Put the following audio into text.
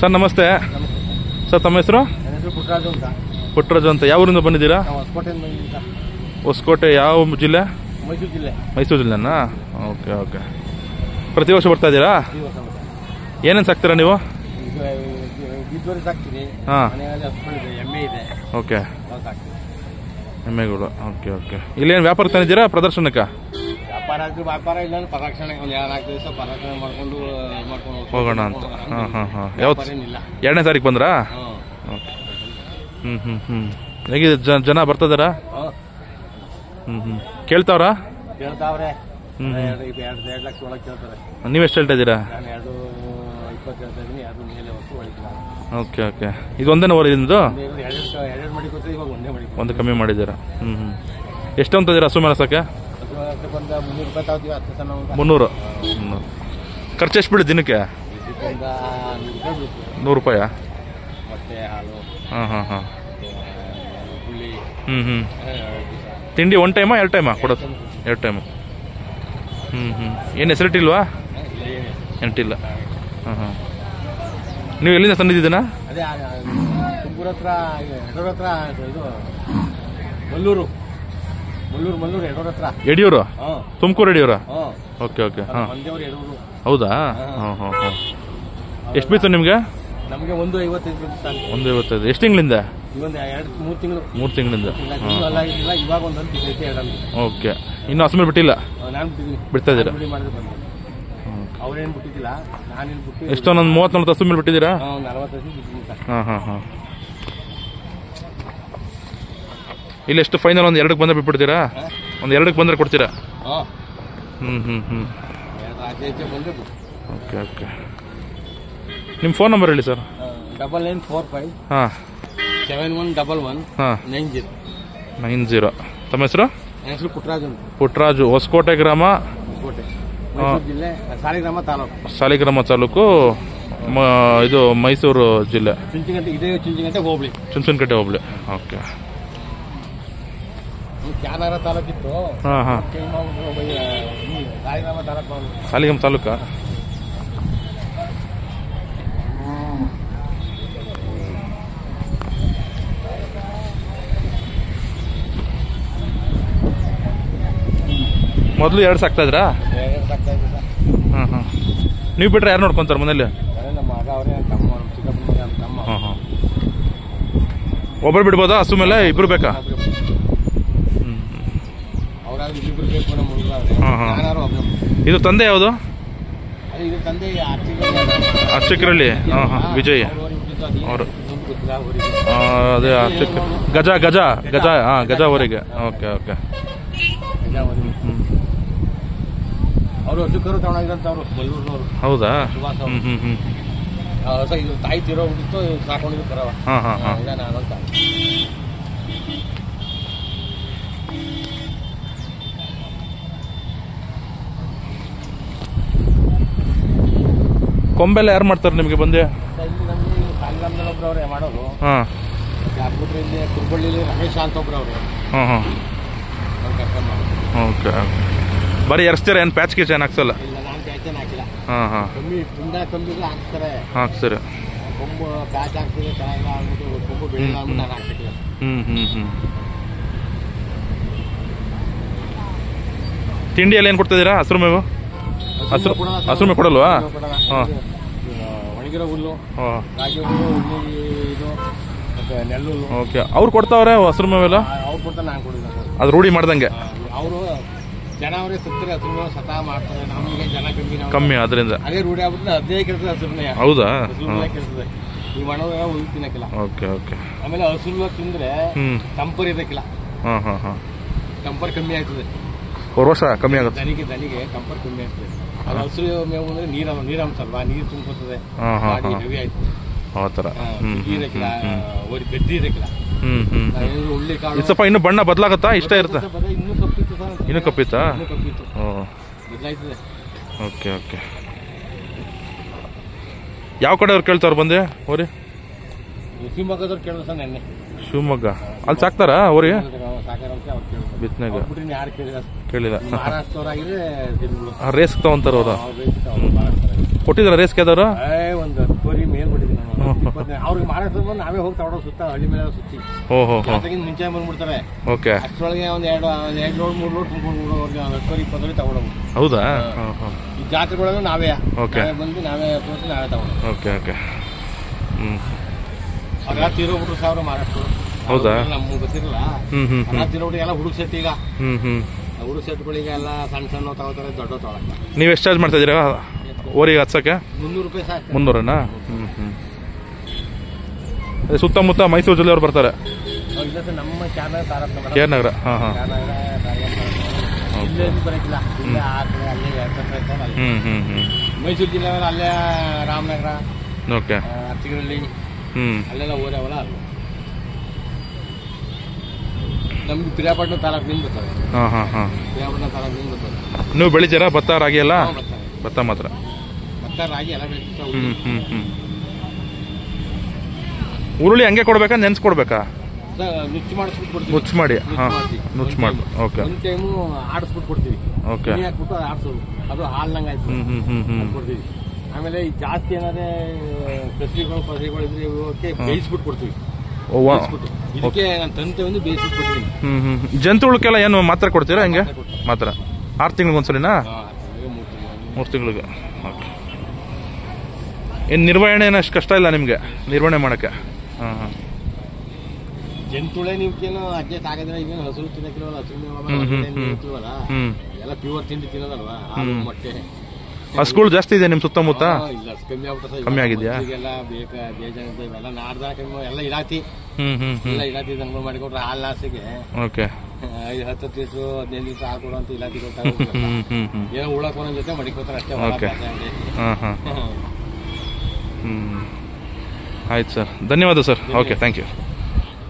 Sir ನಮಸ್ತೆ. Sir ತಮ್ಮ ಹೆಸರು? ಪುಟ್ಟರಾಜು ಅಂತ. ಪುಟ್ಟರಾಜು ಅಂತ. ಯಾವ ಊರಿಂದ ಬಂದಿದ್ದೀರಾ? ಹೊಸಕೋಟೆ. ಯಾವ ಜಿಲ್ಲೆ? ಮೈಸೂರು ಜಿಲ್ಲೆ. ಮೈಸೂರು ಜಿಲ್ಲೆನಾ? Okay okay. ಪ್ರತಿ ವರ್ಷ ಬರ್ತಾ ಇದ್ದೀರಾ? ಏನೇನು ಸಾಕ್ತೀರಾ ನೀವು? ಹಾಂ. ಎಮ್ಮೆ ಇದೆ. ಓಕೆ, ಎಮ್ಮೆಗಳು. Okay okay. ಇಲ್ಲೇನು ವ್ಯಾಪಾರ ತಂದಿದ್ದೀರಾ ಪ್ರದರ್ಶನಕ್ಕೆ? ವ್ಯಾಪಾರ ಇಲ್ಲ, ಪ್ರದಕ್ಷಿಣೆ ಒಂದು 4 ದಿವಸ ಪ್ರದಕ್ಷಿಣೆ ಮಾಡ್ಕೊಂಡು ಹೋಗೋಣ ಅಂತ. ಹಾಂ ಹಾಂ ಹಾಂ. ಯಾವತ್ತು? 2ನೇ ತಾರೀಕು ಬಂದ್ರಾ? ಓಕೆ. ಹೇಗಿದೆ ಜನ ಬರ್ತಿದಾರಾ? ಕೇಳ್ತಾವ್ರಾ? ಕೇಳ್ತಾವ್ರೆ. 2 ಲಕ್ಷ ಒಳಗೆ ಕೇಳ್ತಾರೆ. ನೀವೆಷ್ಟು ಹೇಳ್ತಾ ಇದ್ದೀರಾ? ನಾನು 2.20 ಹೇಳ್ತಾ ಇದ್ದೀನಿ. ಅದು ಮೇಲೆ ಹೊತ್ತು ಹೊಡಿಲ್ಲ. Okay okay. ಇದು ಒಂದೇನ ಓರಿ ನಿಮ್ಮದು? ಎರಡು ಮಡಿ ಕೊಟ್ಟರೆ ಇವಾಗ ಒಂದೇ ಮಡಿ. ಒಂದು ಕಮ್ಮಿ ಮಾಡಿದ್ದೀರಾ? ಎಷ್ಟು ಅಂತಿದ್ದೀರಾ ಹಸು ಮೇಲಸಕ್ಕೆ? 300 ರೂಪಾಯಿ ತಗೋತೀವಿ. 10 ಸಣ್ಣ 300. ಖರ್ಚು ಎಷ್ಟು ಬೀಳುತ್ತೆ ದಿನಕ್ಕೆ? 100 ರೂಪಾಯಿ. ಮತ್ತೆ ಹಾಲು. ಹಾಂ ಹಾಂ ಹಾಂ. ಹುಳಿ. ತಿಂಡಿ 1 ಟೈಮಾ 2 ಟೈಮಾ ಕೊಡೋದು? 2 ಟೈಮು. ಏನು ಹೆಸರಿಟ್ಟಿಲ್ವಾ? ಎಂಟಿಲ್ಲ. ಹಾಂ ಹಾಂ. ನೀವು ಎಲ್ಲಿಂದ ತಂದಿದ್ದೀನಾ? ಅದೇ ತುಮಕೂರು ಹತ್ರ, ಯಡೂರು ಹತ್ರ. ಇದು ಮಲ್ಲೂರು ಯಡೂರು ಹತ್ರ. ಯಡಿಯೂರು? ತುಮಕೂರು ಯಡಿಯೂರ? Okay okay. ಹಾಂ. ಹೌದಾ? ಹಾಂ ಹಾಂ ಹಾಂ. ಎಷ್ಟು ಬೀತು ನಿಮಗೆ? ನಮಗೆ 1.55. 1.55. ಎಷ್ಟು ತಿಂಗಳಿಂದ? 3 ತಿಂಗಳು. 3 ತಿಂಗಳಿಂದ. ಇವಾಗ ಒಂದು ಬಿಟ್ಟೈತೆ. ಓಕೆ. ಇನ್ನು ಹಸು ಮೇಲೆ ಬಿಟ್ಟಿಲ್ಲ? ನಾನು ಬಿಟ್ಟಿದ್ದೀನಿ. ಬಿಡ್ತಾ ಇದ್ದೀರಾ? ಅವ್ರೇನು ಬಿಟ್ಟಿದ್ದಿಲ್ಲ, ನಾನೇನು ಬಿಟ್ಟು. ಎಷ್ಟೊಂದೊಂದು 30-40 ಹಸು ಮೇಲೆ ಬಿಟ್ಟಿದ್ದೀರಾ? 40 ಹಸು ಬಿಟ್ಟಿದ್ದೀನಿ. ಹಾಂ ಹಾಂ ಹಾಂ. ಇಲ್ಲ ಎಷ್ಟು ಫೈನಲ್? ಒಂದು 2ಕ್ಕೆ ಬಂದರೆ ಬಿಟ್ಬಿಡ್ತೀರಾ? ಒಂದು 2ಕ್ಕೆ ಬಂದರೆ ಕೊಡ್ತೀರಾ? Okay okay. ನಿಮ್ಮ ಫೋನ್ ನಂಬರ್ ಹೇಳಿ ಸರ್. 9945. ಹಾಂ. 7111. ಹಾಂ. 90. ತಮ್ಮ ಹೆಸರು? ನನ್ನ ಹೆಸರು ಪುಟ್ಟರಾಜು. ಪುಟ್ಟರಾಜು. ಹೊಸಕೋಟೆ ಗ್ರಾಮ, ಮೈಸೂರು ಜಿಲ್ಲೆ. ಸಾಲಿಗ್ರಾಮ ತಾಲೂಕು. ಸಾಲಿಗ್ರಾಮ ತಾಲೂಕು. ಇದು ಮೈಸೂರು ಜಿಲ್ಲೆ. ಚುಂಚನಕಟ್ಟೆ ಹೋಬಳಿ. ಚುಂಚನಕಟ್ಟೆ ಹೋಬಳಿ. ಓಕೆ. ಕ್ಯಾನರ ತಾಲೂಕಿತ್ತು. ಹಾಂ ಹಾಂ. ಸಾಲಿಗ್ರಾಮ ತಾಲೂಕು. ಸಾಲಿಗ್ರಾಮ ತಾಲೂಕಾ? ಮೊದಲು 2 ಸಾಕ್ತಾ ಇದ್ರಾ? 2 ಸಾಕ್ತಾ ಇದ್ದ. ಹಾಂ ಹಾಂ. ನೀವು ಬಿಟ್ರೆ ಯಾರು ನೋಡ್ಕೊಂತಾರೆ ಮನೇಲಿ? ನಮ್ಮ ಮಗ ಅವರೇ, ತಮ್ಮ, ಚಿಕ್ಕಪ್ಪ ಮಗ, ತಮ್ಮ. ಹಾಂ ಹಾಂ. ಒಬ್ಬರು ಬಿಡ್ಬೋದಾ ಹಸು ಮೇಲೆ? ಇಬ್ರು ಬೇಕಾ? ಅವರಾದ್ರೂ ಇಬ್ಬರು ಬೇಕು ನಮ್ಮ ಹುಡುಗ. ಹಾಂ ಹಾಂ. ಯಾರು ಒಬ್ಬರು. ಇದು ತಂದೆ ಯಾವುದು? ಇದು ತಂದೆ ಅರ್ಚಕರಲ್ಲಿ. ಹಾಂ ಹಾಂ. ವಿಜಯ್ ಅವರು. ಅದೇ ಅರ್ಚಕ. ಗಜ ಗಜ ಗಜ. ಹಾಂ, ಗಜ ಅವರಿಗೆ. Okay okay. ಅವರು ಅರ್ಚಕರು ತಗೊಂಡಿದ್ರಂತವ್ರು, ಬಲ್ಲೂರಿನವರು. ಹೌದಾ? ಇದು ತಾಯಿ ತೀರೋ ಬಿಟ್ಟಿತ್ತು, ಸಾಕೊಂಡಿರ್ತಾರವ. ಹಾಂ ಹಾಂ ಹಾಂ. ನಾನಂತ ಕೊಂಬೆಲ್ಲ ಯಾರು ಮಾಡ್ತಾರೆ ನಿಮಗೆ ಬಂದೆ? ಇಲ್ಲಿ ನಮಗೆ ಸಾಲಿಗ್ರಾಮದಲ್ಲಿ ಒಬ್ರು ಅವರೇ ಮಾಡೋರು. ಹಾಂ. ಯಾಕಂದ್ರೆ ಇಲ್ಲಿ ಕುರುಬಳ್ಳಿಲಿ ರಮೇಶ ಅಂತ ಒಬ್ರು ಅವರು. ಹಾಂ ಹಾಂ. ಓಕೆ. ಬರೀ ಎರ್ಸ್ತೀರ? ಏನು ಪ್ಯಾಚ್ ಗೀಚ್ ಏನು ಹಾಕ್ಸಲ್ಲ? ಇಲ್ಲ, ನಾನು ಪ್ಯಾಚೇನು ಹಾಕಿಲ್ಲ. ಹಾಂ ಹಾಂ. ಕಮ್ಮಿಗೆ ಹಾಕ್ತಾರೆ. ಹಾಕ್ತೀರ? ಕೊಂಬು ಪ್ಯಾಚ್ ಹಾಕ್ತಿದೆ ಚೆನ್ನಾಗಿಲ್ಲ ಅಂದ್ಬಿಟ್ಟು, ಕೊಂಬು ಬೆಳಿಲ್ಲ ಅಂದ್ಬಿಟ್ಟು ನಾನು ಹಾಕ್ತಿಲ್ಲ. ತಿಂಡಿಯಲ್ಲಿ ಏನು ಕೊಡ್ತಿದ್ದೀರಾ? ಹಸಿರು ಮೇವು? ಹಸಿರು ಮೇವು ಕೊಡಲ್ವಾ? ಹಾಂ. ಒಣಗಿರೋ ಹುಲ್ಲು, ರಾಗಿ ಹುಲ್ಲು, ಹುಲ್ಲಿ, ಇದು ಮತ್ತೆ ನೆಲ್ಲುಲ್ಲು. ಓಕೆ. ಅವ್ರು ಕೊಡ್ತಾವ್ರೆ ಹಸಿರು ಮೇವೆಲ್ಲ? ಅವ್ರು ಕೊಡ್ತಾರೆ, ನಾನು ಕೊಡಿಲ್ಲ. ಅದು ರೂಢಿ ಮಾಡ್ದಂಗೆ. ಅವರು ಜನ ಅವರೇ ಸತ್ತರೆ ಹಸಿರು ಮೇವು ಸತಾ ಮಾಡ್ತಾರೆ. ನಮಗೆ ಜನ ಕಮ್ಮಿ ಅದರಿಂದ ಅದೇ ರೂಢಿ ಆಗ್ಬಿಟ್ಟು ಅದೇ ಕೆಲ್ಸದ ಹಸಿರುನೇ. ಹೌದಾ? ಕೆಲ್ಸದ ಈ ಒಣಗ ಹುಲ್ಲು ತಿನ್ನಕ್ಕಿಲ್ಲ. Okay okay. ಆಮೇಲೆ ಹಸಿರು ತಿಂದ್ರೆ ಟಂಪರ್ ಇರಕ್ಕಿಲ್ಲ. ಹಾಂ ಹಾಂ ಹಾಂ. ಟಂಪರ್ ಕಮ್ಮಿ ಆಗ್ತದೆ. ವರ್ಷ ಕಮ್ಮಿ ಆಗುತ್ತೆ. ದನಿಗೆ ಟಂಪರ್ ಕಮ್ಮಿ ಆಗ್ತದೆ. ಅದು ಹಸಿರು ಮೇವು ಅಂದ್ರೆ ನೀರಂಶ ಅಲ್ವಾ, ನೀರು ತುಂಬ್ಕೊತದೆ. ಹೆವಿ ಆಯ್ತು ಆ ಥರ. ಇರಕ್ಕಿಲ್ಲ, ಗಡ್ಡಿ ಇರಕ್ಕಿಲ್ಲ. ಹುಳ್ಳಿ ಕಾಳು ಸ್ವಲ್ಪ ಇನ್ನೂ ಬಣ್ಣ ಬದಲಾಗುತ್ತಾ? ಇಷ್ಟ ಇರುತ್ತೆ? ಇನ್ನೂ ಕಪ್ಪಿತ್ತು. ಇನ್ನೂ ಕಪ್ಪಿತ್ತಾ? ಓ, ಬದಲಾಯ್ತದೆ. Okay okay. ಯಾವ ಕಡೆಯವ್ರು ಕೇಳ್ತಾವ್ರು ಬಂದೆ ಓರಿ? ಶಿವಮೊಗ್ಗದವ್ರು ಕೇಳಿದ್ರು ಸರ್ ನೆನ್ನೆ. ಶಿವಮೊಗ್ಗ ಅಲ್ಲಿ ಸಾಕ್ತಾರಾ ಓರಿ? ಸಾಕಾರ ಅವ್ರು ಕೇಳಿದ್ರು. ಬಿತ್ತನೆಗೆ ಬಿಟ್ರೆ ಯಾರು ಕೇಳಿಲ್ಲ. ಮಹಾರಾಷ್ಟ್ರವ್ರಾಗಿದ್ರೆ ರೇಸ್ ತಗೊಂತಾರ ಅವರು ಕೊಟ್ಟಿದ್ರ ರೇಸ್ ಕೇದವರು ಒಂದು 10 ಕೋರಿ ಮೇಲ್ ಬಿಟ್ಟಿದ್ದೀನಿ ಅವ್ರಿಗೆ ಮಹಾರಾಷ್ಟ್ರ ಬಂದು ನಾವೇ ಹೋಗಿ ತಗೊಂಡು ಸುತ್ತ ಹಳ್ಳಿ ಮೇಲೆ ಸುತ್ತಿ ಜಾತ್ರೆಗಿಂತ ಮುಂಚೆ ಬಂದ್ಬಿಡ್ತಾರೆ. ಓಕೆ. ಅಷ್ಟರೊಳಗೆ ಒಂದು 2 ಲೋಡ್ 3 ಲೋಡ್ ತುಂಬಿಕೊಂಡು ಅವ್ರಿಗೆ 10 ಕೋರಿ 20 ಕೋರಿ ತಗೊಂಡು. ಹೌದಾ? ಈ ಜಾತ್ರೆಗಳಲ್ಲೂ ನಾವೇ ಓಕೆ ಬಂದು ನಾವೇ ತೋರಿಸಿ ನಾವೇ ತಗೊಂಡು. Okay okay. ಅವೆಲ್ಲ ತೀರೋಗ್ಬಿಟ್ರು ಸಾವಿರ ಮಹಾರಾಷ್ಟ್ರ. ಹೌದಾ? ನಮ್ಗೆ ಗೊತ್ತಿರಲ್ಲ. ಎಲ್ಲ ತೀರೋಗ್ಬಿಟ್ಟು ಎಲ್ಲ ಹುಡುಗ ಸೆಟ್ ಈಗ ಹುಡುಗ ಸೆಟ್ಗಳಿಗೆ ಎಲ್ಲ ಸಣ್ಣ ಸಣ್ಣ ತಗೋತಾರೆ, ದೊಡ್ಡ ತಗೊಳಕ್ಕೆ. ನೀವು ಎಷ್ಟು ಚಾರ್ಜ್ ಮಾಡ್ತಾ ಇದ್ದೀರಾ ಓರಿಗೆ ಹತ್ಸಕ್ಕೆ? 300 ರೂಪಾಯಿ ಸಾಕು. 300ನಾ? ಸುತ್ತಮುತ್ತ ಮೈಸೂರು ಜಿಲ್ಲೆಯವ್ರು ಬರ್ತಾರೆ. ನಮ್ಮ ಚಾರ್ನಗರ ಕೆ ಆರ್ ನಗರ. ಬರಕಿಲ್ಲ. ಮೈಸೂರು ಜಿಲ್ಲೆ ಅಲ್ಲೇ ರಾಮನಗರ, ಓಕೆ, ಅರ್ಚಿಗರಳ್ಳಿ ಅಲ್ಲೆಲ್ಲ ಓರಿ ಅವಲ್ಲ. ನಮ್ಗೆ ಪಿರಿಯಾಪಟ್ಟಣ ತಾಲೂಕಿನಿಂದ ಬರ್ತವೆ. ಪಿರಿಯಾಪಟ್ಟಣ ತಾಲೂಕಿನಿಂದ ಬರ್ತವೆ. ನೀವು ಬೆಳಿತೀರಾ ಭತ್ತ ರಾಗಿ ಎಲ್ಲ? ಭತ್ತ ಮಾತ್ರ. ಭತ್ತ ರಾಗಿ ಎಲ್ಲ ಬೆಳಿತೀವಿ. ಉರುಳಿ ಹಂಗೆ ಕೊಡ್ಬೇಕಾ ನೆನ್ಸ್ಕೊಡ್ಬೇಕಾ? ನುಚ್ಚು ಮಾಡಿಸ್ಬಿಟ್ಟು ಕೊಡ್ತೀವಿ. ನುಚ್ಚು ಮಾಡಿ. ನುಚ್ಚು ಮಾಡಿ. ಓಕೆ. ಒಂದು ಟೈಮು ಆಡಿಸ್ಬಿಟ್ಟು ಕೊಡ್ತೀವಿ. ಓಕೆ. ಹಾಕ್ಬಿಟ್ಟು ಆಡಿಸೋದು, ಅದು ಹಾಲ್ನಂಗೆ ಆಯ್ತು ಕೊಡ್ತೀವಿ. ಆಮೇಲೆ ಈ ಜಾಸ್ತಿ ಏನಾದ್ರೆ ಫಸಲಿಗಳು ಇದ್ರೆ ಇವಕ್ಕೆ ಬೇಯಿಸ್ಬಿಟ್ಟು ಕೊಡ್ತೀವಿ. ಇದಕ್ಕೆ ನಾನು ತಂತೆ ಒಂದು ಬೇಯಿಸ್ಬಿಟ್ಟು ಕೊಡ್ತೀನಿ. ಜಂತುಳಕ್ಕೆಲ್ಲ ಏನು ಮಾತ್ರ ಕೊಡ್ತೀರಾ? ಹಂಗೆ ಮಾತ್ರ 6 ತಿಂಗಳಿಗೆ ಒಂದ್ಸಲಿನಾ? 3 ತಿಂಗಳಿಗೆ. ಓಕೆ. ಏನು ನಿರ್ವಹಣೆ ಅಷ್ಟು ಕಷ್ಟ ಇಲ್ಲ ನಿಮಗೆ ನಿರ್ವಹಣೆ ಮಾಡೋಕ್ಕೆ? ಜಂತುಳೆ ನೀವಕ್ಕೇನು ಅಡ್ಜಸ್ಟ್ ಆಗಿದ್ರೆ ಈಗ ಹಸಿರು ತಿನ್ನಕ್ಕಿಲ್ವಲ್ಲ, ಹಸಿರು ಎಲ್ಲ ಪ್ಯೂರ್ ತಿಂಡಿ ತಿನ್ನೋದಲ್ವಾ, ಹಾಲು ಮೊಟ್ಟೆ. ಹಸುಗಳು ಜಾಸ್ತಿ ಇದೆ ನಿಮ್ಮ ಸುತ್ತಮುತ್ತ? ಇಲ್ಲ, ಕಮ್ಮಿ ಆಗ್ಬಿಟ್ಟು ಕಮ್ಮಿ ಆಗಿದೆಯಾ? ಎಲ್ಲ ಬೇಕಾ ಬೇಜಾನ ಇವೆಲ್ಲ ನಾಡ್ದ ಎಲ್ಲ ಇಲಾತಿ ಎಲ್ಲ ಇಲಾತಿ ದನ ಮಾಡಿಕೊಟ್ರೆ ಹಾಲು ಲಾಸಿಗೆ. ಓಕೆ. 10 ಲೀಟ್ರು 15 ಲೀಟ್ರ್ ಹಾಲು ಕೊಡುವಂತ ಇಲಾತಿ ಗೊತ್ತಾಗುತ್ತೆ. ಏನೋ ಉಳಕ್ ಒಂದೊಂದ್ ಜೊತೆ ಮಡಿಕೋತಾರೆ ಅಷ್ಟೇ. ಓಕೆ. ಆಯ್ತು ಸರ್, ಧನ್ಯವಾದ ಸರ್. Okay, thank you.